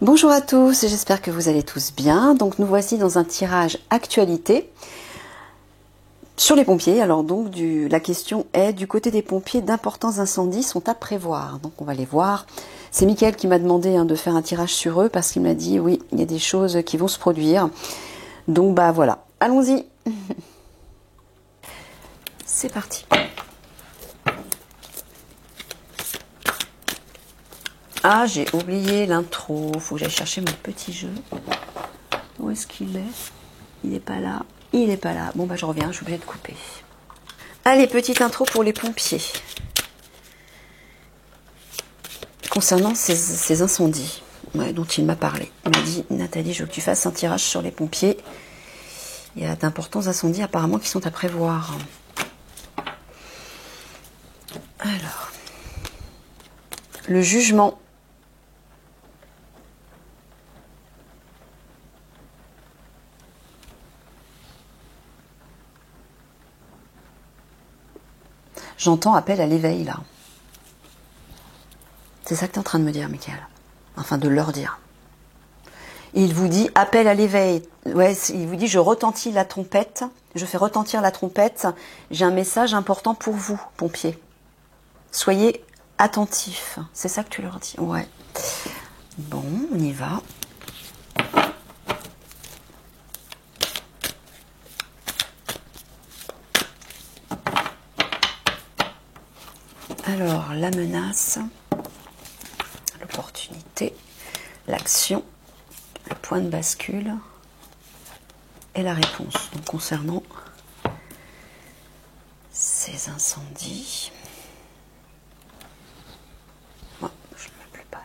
Bonjour à tous, j'espère que vous allez tous bien. Donc nous voici dans un tirage actualité sur les pompiers. Alors donc la question est, du côté des pompiers, d'importants incendies sont à prévoir. Donc on va les voir. C'est Mickaël qui m'a demandé de faire un tirage sur eux parce qu'il m'a dit oui, il y a des choses qui vont se produire. Donc bah voilà, allons-y. C'est parti. Ah, j'ai oublié l'intro. Faut que j'aille chercher mon petit jeu. Où est-ce qu'il est? Il n'est pas là. Il n'est pas là. Bon, bah je reviens, je suis obligée de couper. Allez, petite intro pour les pompiers. Concernant ces incendies dont il m'a parlé. Il m'a dit, Nathalie, je veux que tu fasses un tirage sur les pompiers. Il y a d'importants incendies apparemment qui sont à prévoir. Alors, le jugement. J'entends appel à l'éveil, là. C'est ça que tu es en train de me dire, Mickaël. Enfin, de leur dire. Il vous dit appel à l'éveil. Ouais, il vous dit je retentis la trompette. Je fais retentir la trompette. J'ai un message important pour vous, pompiers. Soyez attentifs. C'est ça que tu leur dis. Ouais. Bon, on y va. Alors, la menace, l'opportunité, l'action, le point de bascule et la réponse. Donc, concernant ces incendies. Oh, je ne me plais pas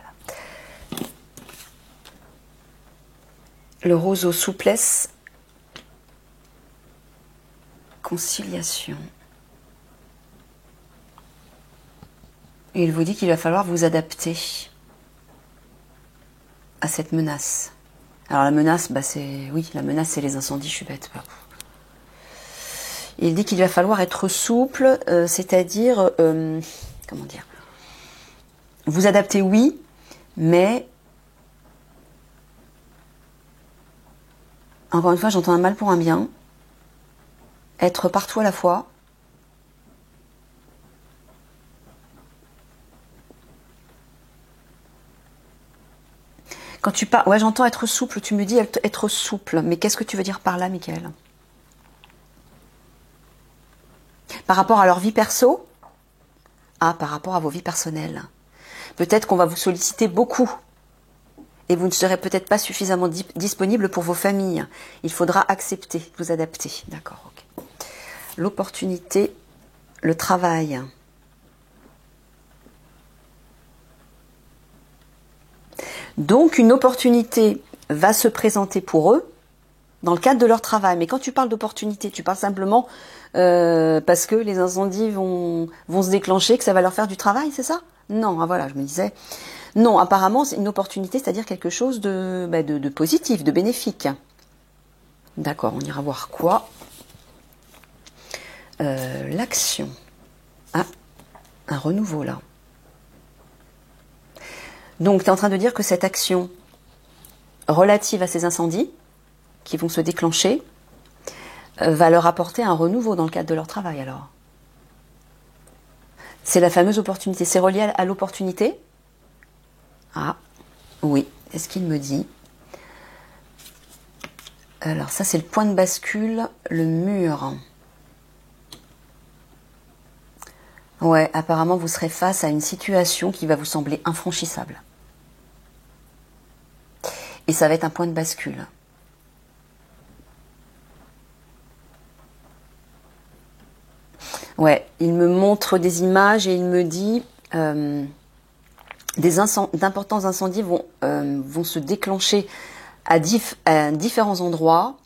là. Le roseau, souplesse, conciliation. Et il vous dit qu'il va falloir vous adapter à cette menace. Alors la menace, c'est... Oui, la menace, c'est les incendies, je suis bête. Il dit qu'il va falloir être souple, c'est-à-dire... comment dire? Vous adapter, oui, mais... Encore une fois, j'entends un mal pour un bien. Être partout à la fois. Quand tu parles, ouais, j'entends être souple, tu me dis être souple, mais qu'est-ce que tu veux dire par là, Mickaël? Par rapport à leur vie perso? Ah, par rapport à vos vies personnelles. Peut-être qu'on va vous solliciter beaucoup, et vous ne serez peut-être pas suffisamment disponible pour vos familles. Il faudra accepter, vous adapter. D'accord, ok. L'opportunité, le travail. Donc, une opportunité va se présenter pour eux dans le cadre de leur travail. Mais quand tu parles d'opportunité, tu parles simplement parce que les incendies vont se déclencher, que ça va leur faire du travail, c'est ça? Non, ah voilà, je me disais. Non, apparemment, c'est une opportunité, c'est-à-dire quelque chose de positif, de bénéfique. D'accord, on ira voir quoi. L'action. Ah, un renouveau là. Donc, tu es en train de dire que cette action relative à ces incendies, qui vont se déclencher, va leur apporter un renouveau dans le cadre de leur travail, alors. C'est la fameuse opportunité. C'est relié à l'opportunité? Ah, oui. Est-ce qu'il me dit? Alors, ça, c'est le point de bascule, le mur. Ouais, apparemment, vous serez face à une situation qui va vous sembler infranchissable. Et ça va être un point de bascule. Ouais, il me montre des images et il me dit d'importants incendies vont se déclencher à différents endroits.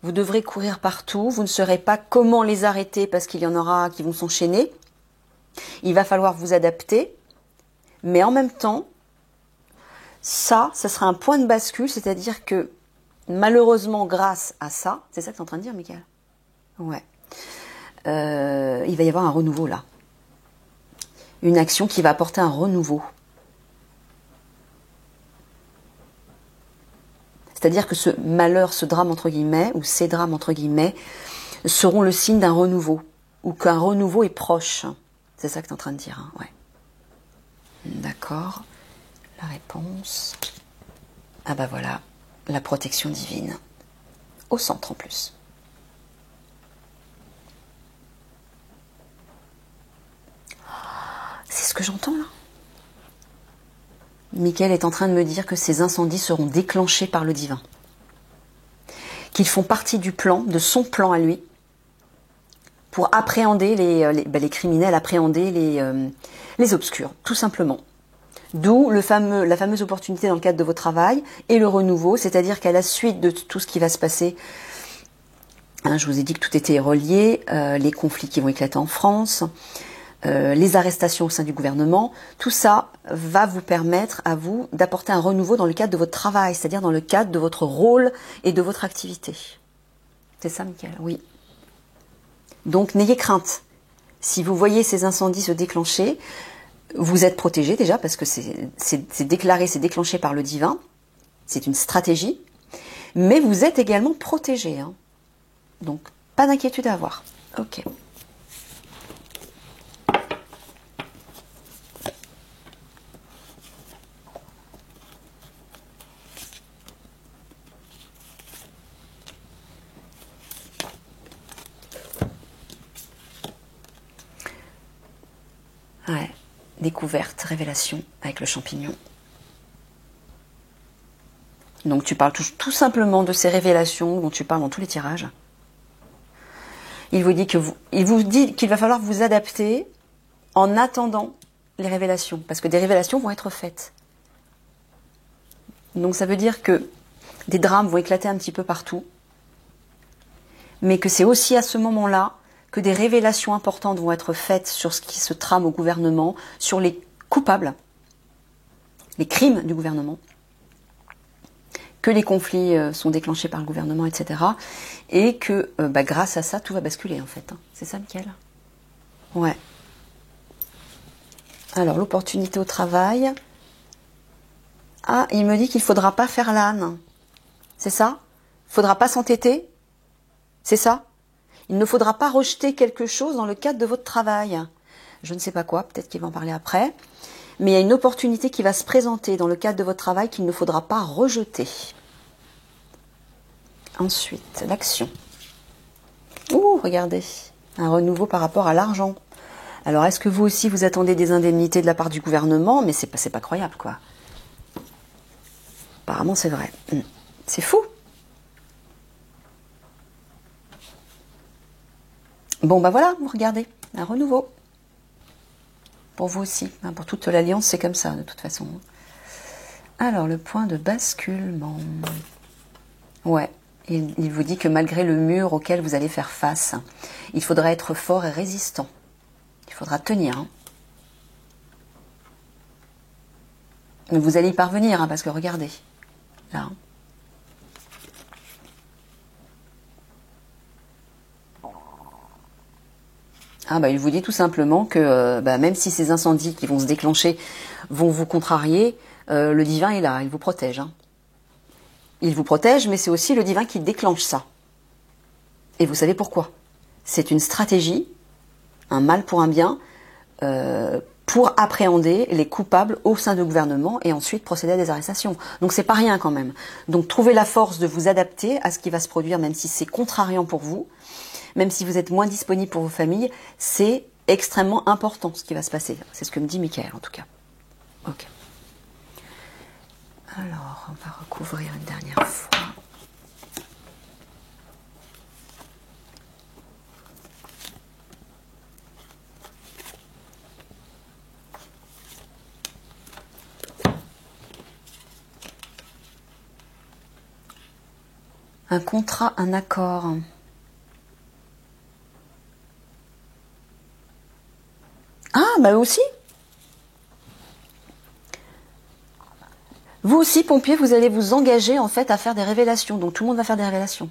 Vous devrez courir partout. Vous ne saurez pas comment les arrêter parce qu'il y en aura qui vont s'enchaîner. Il va falloir vous adapter. Mais en même temps, ça sera un point de bascule, c'est-à-dire que malheureusement, grâce à ça, c'est ça que tu es en train de dire, Mickaël? Ouais. Il va y avoir un renouveau là. Une action qui va apporter un renouveau. C'est-à-dire que ce malheur, ce drame entre guillemets, ou ces drames entre guillemets, seront le signe d'un renouveau, ou qu'un renouveau est proche. C'est ça que tu es en train de dire, hein, ouais. D'accord. La réponse. Ah bah voilà, la protection divine. Au centre en plus. C'est ce que j'entends là. Michael est en train de me dire que ces incendies seront déclenchés par le divin. Qu'ils font partie du plan, de son plan à lui, pour appréhender les criminels, appréhender les obscurs, tout simplement. D'où la fameuse opportunité dans le cadre de votre travail et le renouveau, c'est-à-dire qu'à la suite de tout ce qui va se passer, hein, je vous ai dit que tout était relié, les conflits qui vont éclater en France, les arrestations au sein du gouvernement, tout ça va vous permettre à vous d'apporter un renouveau dans le cadre de votre travail, c'est-à-dire dans le cadre de votre rôle et de votre activité. C'est ça, Michael? Oui. Donc, n'ayez crainte. Si vous voyez ces incendies se déclencher, vous êtes protégé déjà parce que c'est déclaré, c'est déclenché par le divin. C'est une stratégie. Mais vous êtes également protégé. Hein. Donc, pas d'inquiétude à avoir. Ok. Ouais. Découverte, révélation avec le champignon. Donc tu parles tout simplement de ces révélations dont tu parles dans tous les tirages. Il vous dit qu'il va falloir vous adapter en attendant les révélations, parce que des révélations vont être faites. Donc ça veut dire que des drames vont éclater un petit peu partout, mais que c'est aussi à ce moment-là que des révélations importantes vont être faites sur ce qui se trame au gouvernement, sur les coupables, les crimes du gouvernement, que les conflits sont déclenchés par le gouvernement, etc. Et que grâce à ça, tout va basculer en fait. Hein. C'est ça, Michael? Ouais. Alors, l'opportunité au travail. Ah, il me dit qu'il ne faudra pas faire l'âne. C'est ça? Il ne faudra pas s'entêter? C'est ça? Il ne faudra pas rejeter quelque chose dans le cadre de votre travail. Je ne sais pas quoi, peut-être qu'il va en parler après. Mais il y a une opportunité qui va se présenter dans le cadre de votre travail qu'il ne faudra pas rejeter. Ensuite, l'action. Ouh, regardez, un renouveau par rapport à l'argent. Alors, est-ce que vous aussi, vous attendez des indemnités de la part du gouvernement? Mais c'est pas croyable, quoi. Apparemment, c'est vrai. C'est fou. Bon, bah voilà, vous regardez, un renouveau. Pour vous aussi, hein, pour toute l'alliance, c'est comme ça, de toute façon. Alors, le point de basculement. Ouais, il vous dit que malgré le mur auquel vous allez faire face, il faudra être fort et résistant. Il faudra tenir. Hein. Vous allez y parvenir, hein, parce que regardez, là. Hein. Ah bah, il vous dit tout simplement que même si ces incendies qui vont se déclencher vont vous contrarier, le divin est là, il vous protège. Hein. Il vous protège, mais c'est aussi le divin qui déclenche ça. Et vous savez pourquoi? C'est une stratégie, un mal pour un bien, pour appréhender les coupables au sein du gouvernement et ensuite procéder à des arrestations. Donc c'est pas rien quand même. Donc trouvez la force de vous adapter à ce qui va se produire, même si c'est contrariant pour vous. Même si vous êtes moins disponible pour vos familles, c'est extrêmement important ce qui va se passer. C'est ce que me dit Michael en tout cas. Ok. Alors, on va recouvrir une dernière fois. Un contrat, un accord. Ah, bah aussi. Vous aussi, pompiers, vous allez vous engager en fait à faire des révélations. Donc tout le monde va faire des révélations.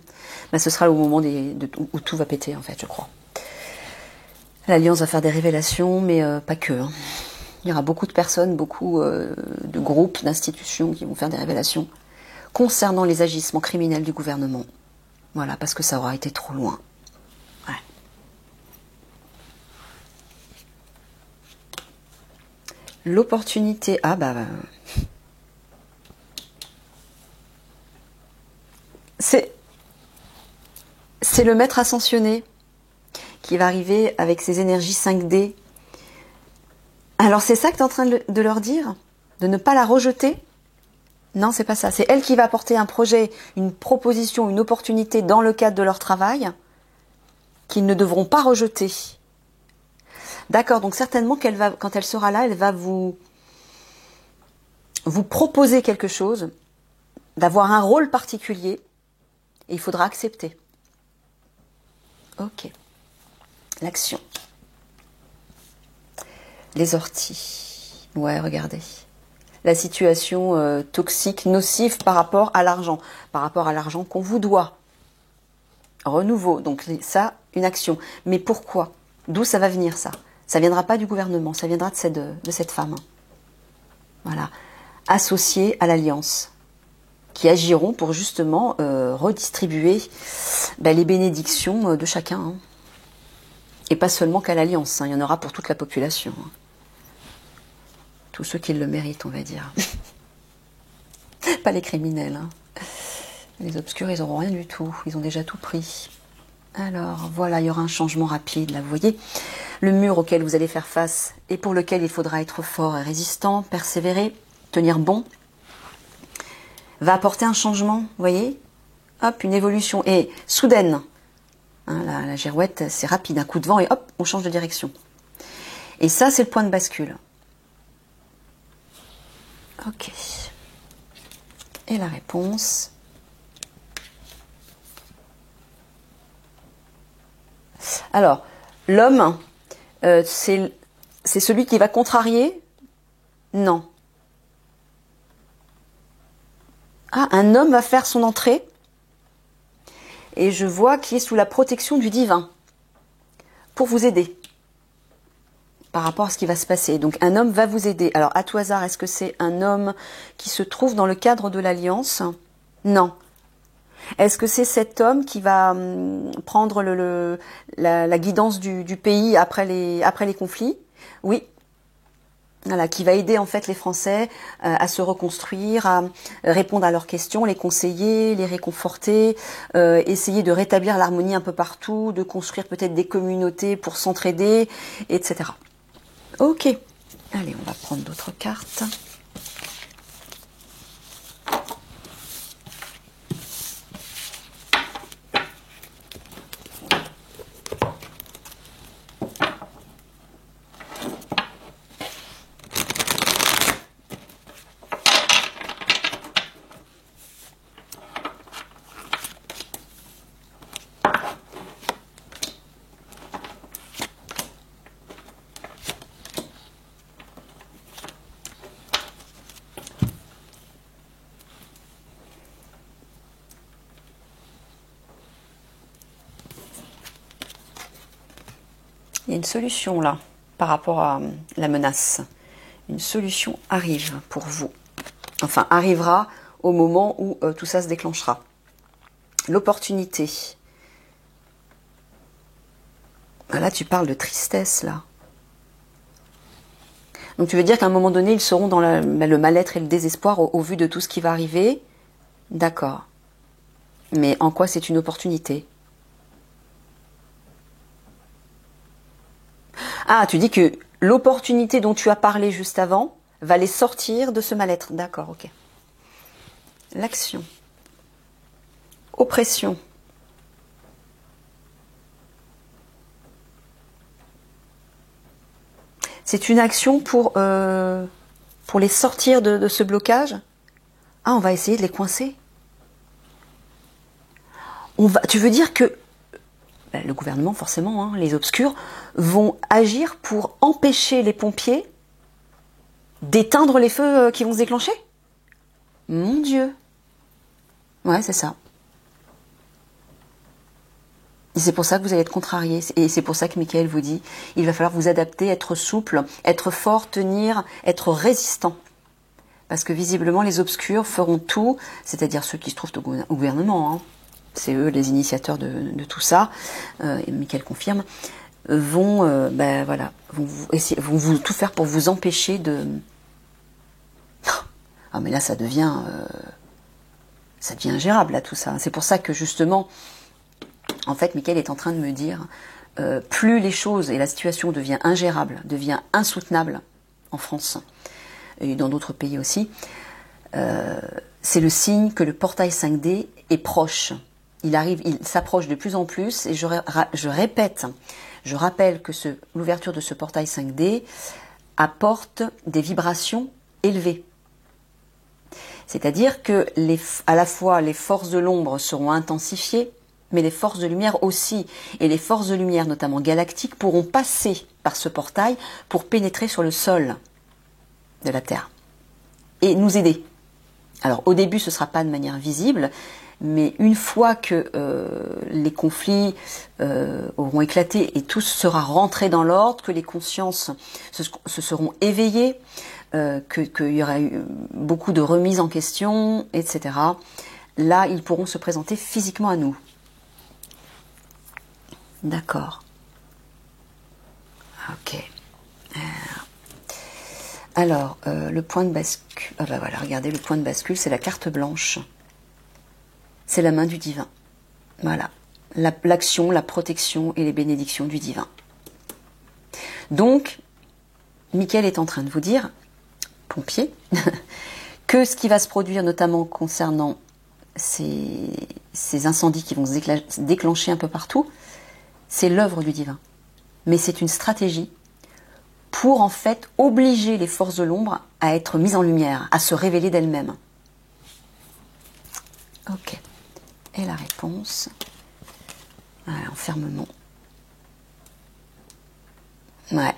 Bah, ce sera au moment où tout va péter en fait, je crois. L'Alliance va faire des révélations, mais pas que. Hein. Il y aura beaucoup de personnes, beaucoup de groupes, d'institutions qui vont faire des révélations concernant les agissements criminels du gouvernement. Voilà, parce que ça aura été trop loin. Ouais. L'opportunité... Ah bah... C'est le maître ascensionné qui va arriver avec ses énergies 5D. Alors c'est ça que tu es en train de leur dire? De ne pas la rejeter? Non, c'est pas ça. C'est elle qui va apporter un projet, une proposition, une opportunité dans le cadre de leur travail qu'ils ne devront pas rejeter. D'accord, donc certainement quand elle sera là, elle va vous proposer quelque chose, d'avoir un rôle particulier, et il faudra accepter. Ok. L'action. Les orties. Ouais, regardez. La situation toxique, nocive par rapport à l'argent. Par rapport à l'argent qu'on vous doit. Renouveau. Donc ça, une action. Mais pourquoi? D'où ça va venir ça? Ça viendra pas du gouvernement, ça viendra de cette femme. Voilà. Associée à l'alliance. Qui agiront pour justement redistribuer les bénédictions de chacun. Hein. Et pas seulement qu'à l'Alliance, hein. Il y en aura pour toute la population. Hein. Tous ceux qui le méritent, on va dire. Pas les criminels. Hein. Les obscurs, ils n'auront rien du tout. Ils ont déjà tout pris. Alors, voilà, il y aura un changement rapide, là, vous voyez. Le mur auquel vous allez faire face et pour lequel il faudra être fort et résistant, persévérer, tenir bon, va apporter un changement, vous voyez. Hop, une évolution. Et soudaine. Hein, la girouette, c'est rapide, un coup de vent et hop, on change de direction. Et ça, c'est le point de bascule. Ok. Et la réponse. Alors, l'homme, c'est celui qui va contrarier? Non. Ah, un homme va faire son entrée. Et je vois qu'il est sous la protection du divin. Pour vous aider. Par rapport à ce qui va se passer. Donc un homme va vous aider. Alors à tout hasard, est-ce que c'est un homme qui se trouve dans le cadre de l'alliance? Non. Est-ce que c'est cet homme qui va prendre la guidance du pays après les conflits? Oui. Voilà, qui va aider en fait les Français à se reconstruire, à répondre à leurs questions, les conseiller, les réconforter, essayer de rétablir l'harmonie un peu partout, de construire peut-être des communautés pour s'entraider, etc. Ok, allez, on va prendre d'autres cartes. Il y a une solution là, par rapport à la menace. Une solution arrive pour vous. Enfin, arrivera au moment où tout ça se déclenchera. L'opportunité. Là, tu parles de tristesse, là. Donc, tu veux dire qu'à un moment donné, ils seront dans le mal-être et le désespoir au vu de tout ce qui va arriver? D'accord. Mais en quoi c'est une opportunité? Ah, tu dis que l'opportunité dont tu as parlé juste avant va les sortir de ce mal-être. D'accord, ok. L'action. Oppression. C'est une action pour les sortir de ce blocage? Ah, on va essayer de les coincer. Tu veux dire que le gouvernement, forcément, hein, les obscurs, vont agir pour empêcher les pompiers d'éteindre les feux qui vont se déclencher? Mon Dieu. Ouais, c'est ça. Et c'est pour ça que vous allez être contrarié. Et c'est pour ça que Michael vous dit, il va falloir vous adapter, être souple, être fort, tenir, être résistant. Parce que visiblement, les obscurs feront tout, c'est-à-dire ceux qui se trouvent au gouvernement, hein, c'est eux les initiateurs de tout ça, et Mickaël confirme, voilà, vont vous tout faire pour vous empêcher de... Ah mais là ça devient ingérable là tout ça. C'est pour ça que justement, en fait, Mickaël est en train de me dire, plus les choses et la situation devient ingérable, devient insoutenable en France et dans d'autres pays aussi, c'est le signe que le portail 5D est proche. Il s'approche de plus en plus et je répète, je rappelle que l'ouverture de ce portail 5D apporte des vibrations élevées. C'est-à-dire que à la fois les forces de l'ombre seront intensifiées, mais les forces de lumière aussi. Et les forces de lumière, notamment galactiques, pourront passer par ce portail pour pénétrer sur le sol de la Terre et nous aider. Alors au début, ce ne sera pas de manière visible, mais une fois que les conflits auront éclaté et tout sera rentré dans l'ordre, que les consciences se seront éveillées, qu'il y aura eu beaucoup de remises en question, etc. Là, ils pourront se présenter physiquement à nous. D'accord. Ok. Alors, le point de bascule... Ah bah voilà, regardez, le point de bascule, c'est la carte blanche. C'est la main du divin. Voilà. L'action, la protection et les bénédictions du divin. Donc, Mickaël est en train de vous dire, pompier, que ce qui va se produire, notamment concernant ces incendies qui vont se déclencher un peu partout, c'est l'œuvre du divin. Mais c'est une stratégie pour en fait obliger les forces de l'ombre à être mises en lumière, à se révéler d'elles-mêmes. Ok. Et la réponse, voilà, enfermement. Ouais.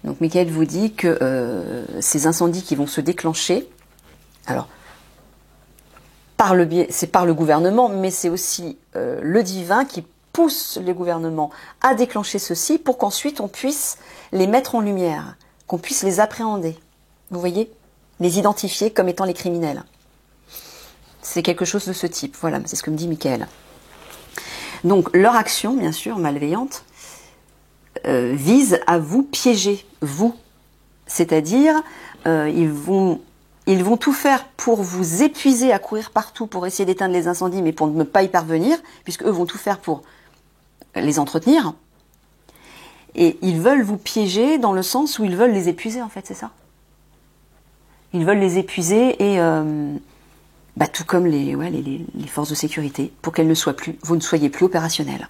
Donc Mickaël vous dit que ces incendies qui vont se déclencher, alors c'est par le gouvernement, mais c'est aussi le divin qui pousse le gouvernement à déclencher ceci pour qu'ensuite on puisse les mettre en lumière, qu'on puisse les appréhender. Vous voyez, les identifier comme étant les criminels. C'est quelque chose de ce type. Voilà, c'est ce que me dit Mickaël. Donc leur action, bien sûr, malveillante, vise à vous piéger, vous. C'est-à-dire, ils vont tout faire pour vous épuiser à courir partout pour essayer d'éteindre les incendies, mais pour ne pas y parvenir, puisque eux vont tout faire pour les entretenir. Et ils veulent vous piéger dans le sens où ils veulent les épuiser, en fait, c'est ça. Ils veulent les épuiser et tout comme les forces de sécurité, pour qu'elles ne soient plus, vous ne soyez plus opérationnels.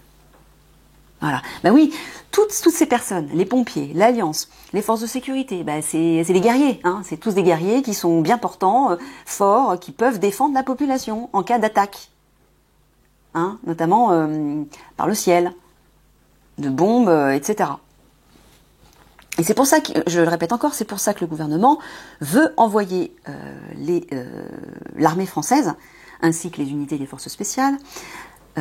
Voilà. Ben oui, toutes ces personnes, les pompiers, l'Alliance, les forces de sécurité, c'est des guerriers, hein. C'est tous des guerriers qui sont bien portants, forts, qui peuvent défendre la population en cas d'attaque, hein, notamment par le ciel, de bombes, etc. Et c'est pour ça que, je le répète encore, c'est pour ça que le gouvernement veut envoyer l'armée française, ainsi que les unités des forces spéciales,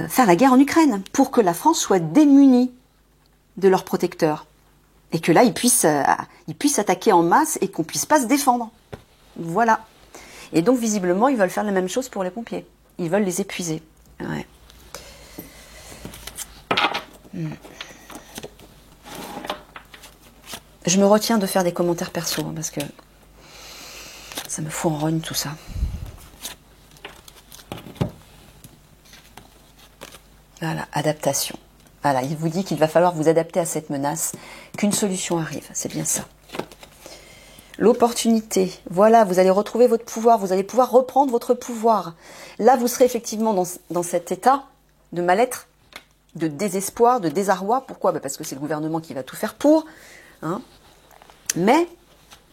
faire la guerre en Ukraine, pour que la France soit démunie de leurs protecteurs. Et que là, ils puissent attaquer en masse et qu'on puisse pas se défendre. Voilà. Et donc, visiblement, ils veulent faire la même chose pour les pompiers. Ils veulent les épuiser. Ouais. Je me retiens de faire des commentaires perso, hein, parce que ça me fout en rogne tout ça. Voilà, adaptation. Voilà, il vous dit qu'il va falloir vous adapter à cette menace, qu'une solution arrive, c'est bien ça. L'opportunité, voilà, vous allez retrouver votre pouvoir, vous allez pouvoir reprendre votre pouvoir. Là, vous serez effectivement dans cet état de mal-être, de désespoir, de désarroi. Pourquoi ? Parce que c'est le gouvernement qui va tout faire pour. Hein. Mais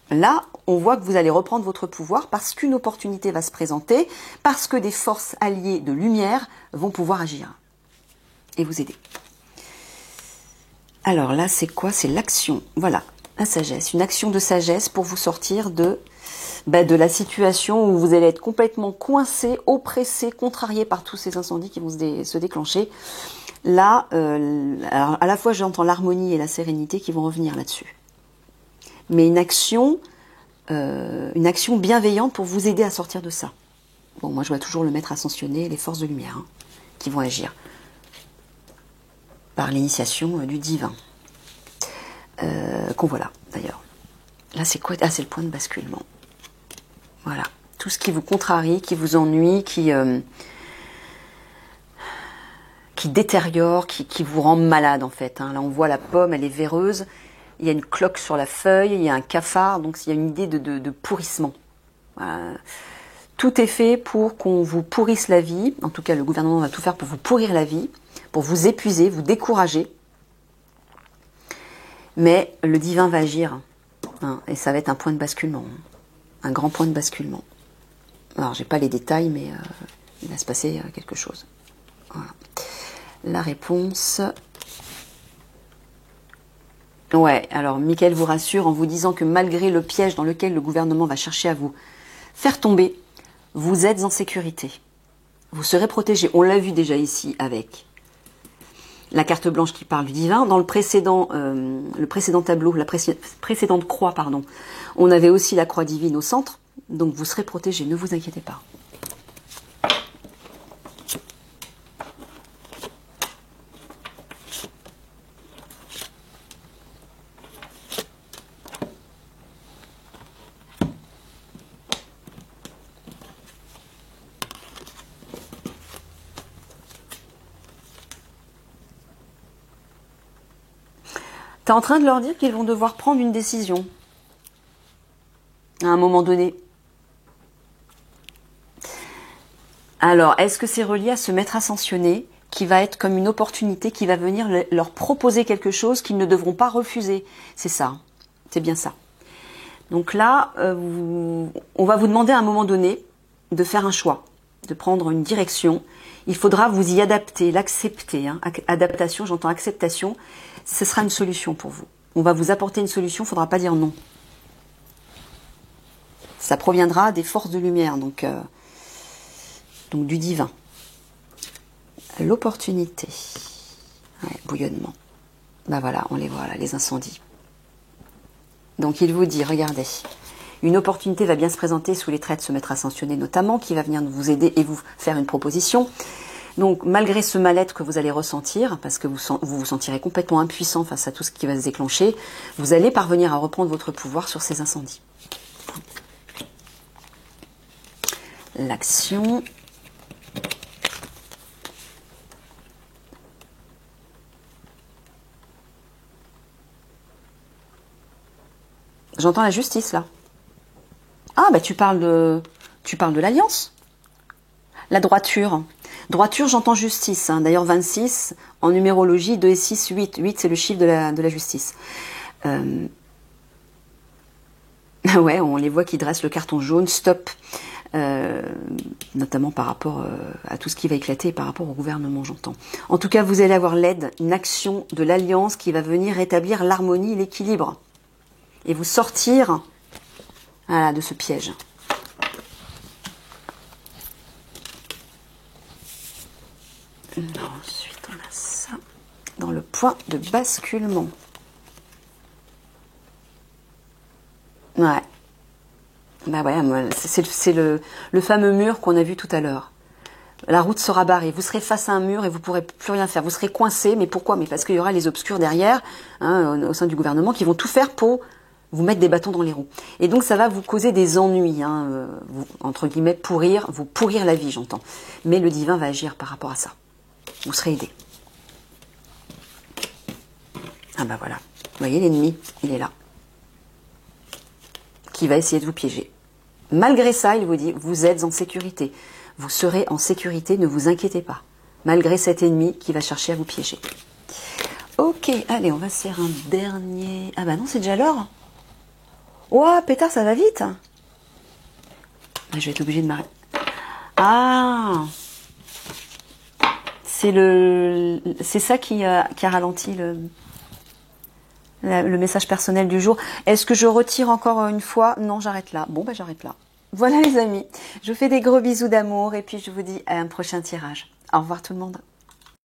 là, on voit que vous allez reprendre votre pouvoir parce qu'une opportunité va se présenter, parce que des forces alliées de lumière vont pouvoir agir et vous aider. Alors là, c'est quoi ? C'est l'action. Voilà, la sagesse. Une action de sagesse pour vous sortir de la situation où vous allez être complètement coincé, oppressé, contrarié par tous ces incendies qui vont se déclencher. Là, alors à la fois j'entends l'harmonie et la sérénité qui vont revenir là-dessus. Mais une action une action bienveillante pour vous aider à sortir de ça. Bon, moi je vois toujours le maître ascensionné, les forces de lumière hein, qui vont agir par l'initiation du divin. Qu'on voit là d'ailleurs. Là c'est quoi? Ah, c'est le point de basculement. Voilà. Tout ce qui vous contrarie, qui vous ennuie, qui détériore, qui vous rend malade en fait. Hein. Là on voit la pomme, elle est véreuse, il y a une cloque sur la feuille, il y a un cafard, donc il y a une idée de pourrissement. Tout est fait pour qu'on vous pourrisse la vie, en tout cas le gouvernement va tout faire pour vous pourrir la vie, pour vous épuiser, vous décourager. Mais le divin va agir, hein, et ça va être un point de basculement, un grand point de basculement. Alors j'ai pas les détails, mais il va se passer quelque chose. Voilà. La réponse... Ouais, alors Michael vous rassure en vous disant que malgré le piège dans lequel le gouvernement va chercher à vous faire tomber, vous êtes en sécurité. Vous serez protégé. On l'a vu déjà ici avec la carte blanche qui parle du divin. Dans le précédent tableau, la précédente croix, pardon, on avait aussi la croix divine au centre. Donc vous serez protégé, ne vous inquiétez pas. Tu es en train de leur dire qu'ils vont devoir prendre une décision à un moment donné. Alors, est-ce que c'est relié à ce maître ascensionné qui va être comme une opportunité, qui va venir leur proposer quelque chose qu'ils ne devront pas refuser? C'est ça, c'est bien ça. Donc là, on va vous demander à un moment donné de faire un choix, de prendre une direction. Il faudra vous y adapter, l'accepter. Hein. Adaptation, j'entends acceptation. Ce sera une solution pour vous. On va vous apporter une solution, il ne faudra pas dire non. Ça proviendra des forces de lumière, donc du divin. L'opportunité. Ouais, bouillonnement. Ben voilà, on les voit là, les incendies. Donc il vous dit, regardez, une opportunité va bien se présenter sous les traits de ce maître ascensionné notamment, qui va venir vous aider et vous faire une proposition. Donc malgré ce mal-être que vous allez ressentir, parce que vous vous sentirez complètement impuissant face à tout ce qui va se déclencher, vous allez parvenir à reprendre votre pouvoir sur ces incendies. L'action. J'entends la justice là. Ah bah tu parles de l'alliance. La droiture. Droiture, j'entends justice. Hein. D'ailleurs 26, en numérologie, 2 et 6, 8. 8 c'est le chiffre de la justice. Ouais, on les voit qui dressent le carton jaune, stop. Notamment par rapport à tout ce qui va éclater et par rapport au gouvernement, j'entends. En tout cas, vous allez avoir l'aide, une action de l'alliance qui va venir rétablir l'harmonie, l'équilibre. Et vous sortir voilà, de ce piège. Ensuite, on a ça dans le point de basculement. Ouais. Bah ouais, c'est le fameux mur qu'on a vu tout à l'heure. La route sera barrée. Vous serez face à un mur et vous ne pourrez plus rien faire. Vous serez coincé. Mais pourquoi? Mais parce qu'il y aura les obscurs derrière, hein, au sein du gouvernement, qui vont tout faire pour vous mettre des bâtons dans les roues. Et donc, ça va vous causer des ennuis, hein, entre guillemets, vous pourrir la vie, j'entends. Mais le divin va agir par rapport à ça. Vous serez aidé. Ah bah voilà. Vous voyez, l'ennemi, il est là. Qui va essayer de vous piéger. Malgré ça, il vous dit, vous êtes en sécurité. Vous serez en sécurité, ne vous inquiétez pas. Malgré cet ennemi qui va chercher à vous piéger. Ok, allez, on va se faire un dernier... Ah bah non, c'est déjà l'heure. Ouah, pétard, ça va vite. Je vais être obligée de m'arrêter. Ah, c'est ça qui a ralenti le message personnel du jour. Est-ce que je retire encore une fois? Non, j'arrête là. Bon, ben j'arrête là. Voilà les amis, je vous fais des gros bisous d'amour et puis je vous dis à un prochain tirage. Au revoir tout le monde.